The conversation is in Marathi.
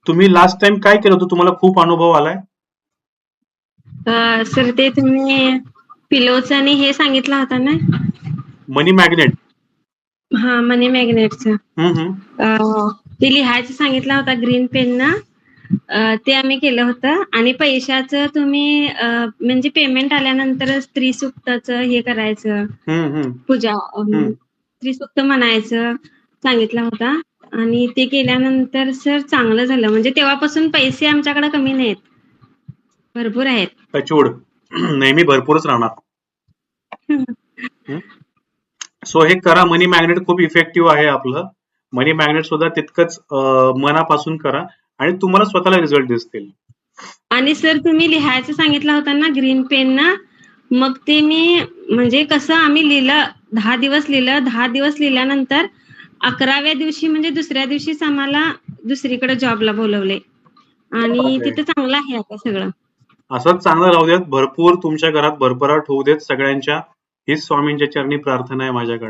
तुम्ही लास्ट टाइम काय केलं होतं? तुम्हाला खूप अनुभव आलाय? सर ते तुम्ही पिलोचं आणि हे सांगितलं होता ना? मनी मॅग्नेट. हा, मनी मॅग्नेटचं. हम्म. ते लिहायचं सांगितलं होता ग्रीन पेन ना. ते आम्ही केलं होतं. आणि पैशाचं तुम्ही म्हणजे पेमेंट आल्यानंतर स्त्री सुक्ताचं हे करायचं, हम्म. पूजा हम्म. स्त्री सुक्त म्हणायचं सांगितलं होता. आणि ते केल्यानंतर सर चांगलं झालं. म्हणजे तेव्हापासून पैसे आमच्याकडे कमी नाहीत, भरपूर आहेत. टचवूड. नेहमी भरपूरच राहणार. सो हे करा. मनी मॅग्नेट खूप इफेक्टिव्ह आहे आपलं. मनी मॅग्नेट सुद्धा तितकंच मनापासून करा आणि तुम्हाला स्वतःला रिझल्ट दिसतील. आणि सर तुम्ही लिहायचं सांगितलं होतं ना ग्रीन पेन ना, मग ते मी म्हणजे कसं आम्ही लिहिलं, 10 दिवस लिहिलं. 10 दिवस लिहिल्यानंतर 11व्या दिवशी म्हणजे दुसऱ्या दिवशीच आम्हाला दुसरीकडे जॉबला बोलवले. आणि तिथं चांगलं आहे आता सगळं. असंच चांगलं राहू देत. भरपूर तुमच्या घरात भरभराट होऊ देत सगळ्यांच्या. हीच स्वामींच्या चरणी प्रार्थना आहे माझ्याकडे.